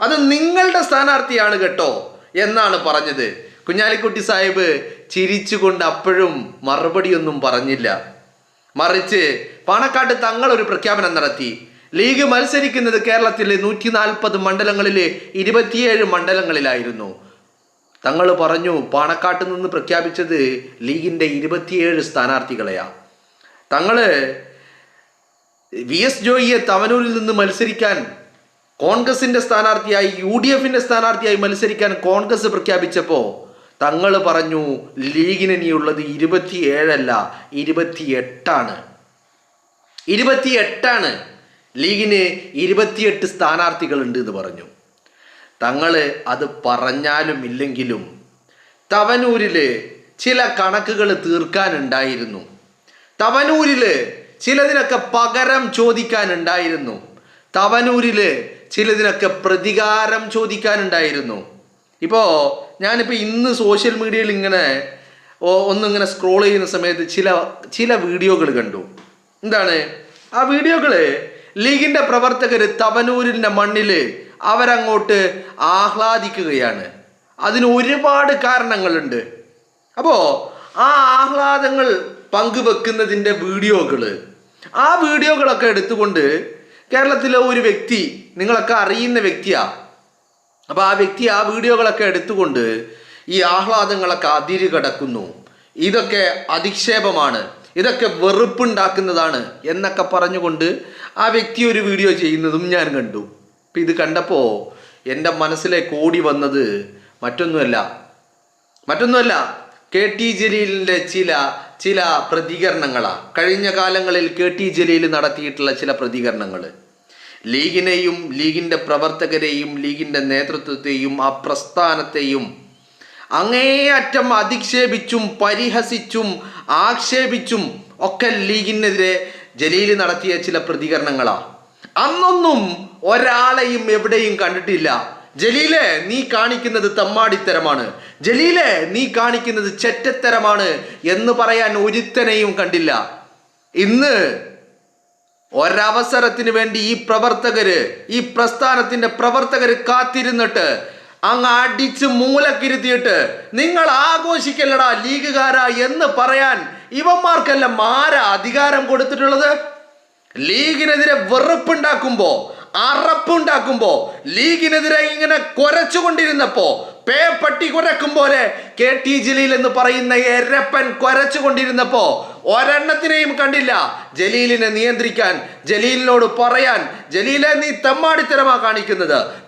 അത് നിങ്ങളുടെ സ്ഥാനാർത്ഥിയാണ് കേട്ടോ എന്നാണ് പറഞ്ഞത്. കുഞ്ഞാലിക്കുട്ടി സാഹിബ് ചിരിച്ചുകൊണ്ട് അപ്പോഴും മറുപടിയൊന്നും പറഞ്ഞില്ല. മറിച്ച് പാണക്കാട്ട് തങ്ങൾ ഒരു പ്രഖ്യാപനം നടത്തി. ലീഗ് മത്സരിക്കുന്നത് കേരളത്തിലെ 140 മണ്ഡലങ്ങളിലെ 27 മണ്ഡലങ്ങളിലായിരുന്നു. തങ്ങൾ പറഞ്ഞു പാണക്കാട്ട് നിന്ന് പ്രഖ്യാപിച്ചത് ലീഗിൻ്റെ 27 സ്ഥാനാർത്ഥികളെയാ. തങ്ങള് VS ജോയിയെ തവനൂരിൽ നിന്ന് മത്സരിക്കാൻ കോൺഗ്രസിന്റെ സ്ഥാനാർത്ഥിയായി UDFന്റെ സ്ഥാനാർത്ഥിയായി മത്സരിക്കാൻ കോൺഗ്രസ് പ്രഖ്യാപിച്ചപ്പോൾ തങ്ങൾ പറഞ്ഞു ലീഗിന് ഇനിയുള്ളത് 27 അല്ല 28ആണ്. 28 ലീഗിന് 28 സ്ഥാനാർത്ഥികളുണ്ട് എന്ന് പറഞ്ഞു. തങ്ങൾ അത് പറഞ്ഞാലും ഇല്ലെങ്കിലും തവനൂരിൽ ചില കണക്കുകൾ തീർക്കാനുണ്ടായിരുന്നു. തവനൂരിൽ ചിലതിനൊക്കെ പകരം ചോദിക്കാനുണ്ടായിരുന്നു. തവനൂരിൽ ചിലതിനൊക്കെ പ്രതികാരം ചോദിക്കാനുണ്ടായിരുന്നു. ഇപ്പോൾ ഞാനിപ്പോൾ ഇന്ന് സോഷ്യൽ മീഡിയയിൽ ഒന്നിങ്ങനെ സ്ക്രോൾ ചെയ്യുന്ന സമയത്ത് ചില വീഡിയോകൾ കണ്ടു. എന്താണ് ആ വീഡിയോകൾ? ലീഗിൻ്റെ പ്രവർത്തകർ തവനൂരിൻ്റെ മണ്ണിൽ അവരങ്ങോട്ട് ആഹ്ലാദിക്കുകയാണ്. അതിന് ഒരുപാട് കാരണങ്ങളുണ്ട്. അപ്പോൾ ആ ആഹ്ലാദങ്ങൾ പങ്കുവെക്കുന്നതിൻ്റെ ആ വീഡിയോകളൊക്കെ എടുത്തുകൊണ്ട് കേരളത്തിലെ ഒരു വ്യക്തി, നിങ്ങളൊക്കെ അറിയുന്ന വ്യക്തിയാണ്. അപ്പോൾ ആ വ്യക്തി ആ വീഡിയോകളൊക്കെ എടുത്തുകൊണ്ട് ഈ ആഹ്ലാദങ്ങളൊക്കെ അതിര് കടക്കുന്നു, ഇതൊക്കെ അധിക്ഷേപമാണ്, ഇതൊക്കെ വെറുപ്പുണ്ടാക്കുന്നതാണ് എന്നൊക്കെ പറഞ്ഞുകൊണ്ട് ആ വ്യക്തി ഒരു വീഡിയോ ചെയ്യുന്നതും ഞാൻ കണ്ടു. അപ്പം ഇത് കണ്ടപ്പോൾ എൻ്റെ മനസ്സിലേക്ക് ഓടി വന്നത് മറ്റൊന്നുമല്ല KT ജലീലിൻ്റെ ചില പ്രതികരണങ്ങളാണ്. കഴിഞ്ഞ കാലങ്ങളിൽ KT ജലീൽ നടത്തിയിട്ടുള്ള ചില പ്രതികരണങ്ങൾ ലീഗിനെയും ലീഗിൻ്റെ പ്രവർത്തകരെയും ലീഗിൻ്റെ നേതൃത്വത്തെയും ആ പ്രസ്ഥാനത്തെയും അങ്ങേയറ്റം അധിക്ഷേപിച്ചും പരിഹസിച്ചും ആക്ഷേപിച്ചും ഒക്കെ ലീഗിനെതിരെ ജലീൽ നടത്തിയ ചില പ്രതികരണങ്ങളാണ്. അന്നൊന്നും ഒരാളെയും എവിടെയും കണ്ടിട്ടില്ല ജലീലെ നീ കാണിക്കുന്നത് തമ്മാടിത്തരമാണ്, ജലീലെ നീ കാണിക്കുന്നത് ചെറ്റത്തരമാണ് എന്ന് പറയാൻ ഒരുത്തനെയും കണ്ടില്ല. ഇന്ന് ഒരവസരത്തിന് വേണ്ടി ഈ പ്രസ്ഥാനത്തിന്റെ പ്രവർത്തകര് കാത്തിരുന്നിട്ട് അങ്ങ് അടിച്ച് മൂലക്കിരുത്തിയിട്ട് നിങ്ങൾ ആഘോഷിക്കല്ലടാ ലീഗുകാരാ എന്ന് പറയാൻ ഇവന്മാർക്കെല്ലാം ആരാ അധികാരം കൊടുത്തിട്ടുള്ളത്? ലീഗിനെതിരെ വെറുപ്പുണ്ടാക്കുമ്പോ അറപ്പുണ്ടാക്കുമ്പോ ലീഗിനെതിരെ ഇങ്ങനെ കുരച്ചുകൊണ്ടിരുന്നപ്പോ പേപ്പട്ടി കുരക്കും പോലെ KT ജലീൽ എന്ന് പറയുന്ന എരപ്പൻ കുരച്ചുകൊണ്ടിരുന്നപ്പോ ഒരെണ്ണത്തിനെയും കണ്ടില്ല ജലീലിനെ നിയന്ത്രിക്കാൻ, ജലീലിനോട് പറയാൻ ജലീലെ നീ തെമ്മാടിത്തരമാ കാണിക്കുന്നത്, നീ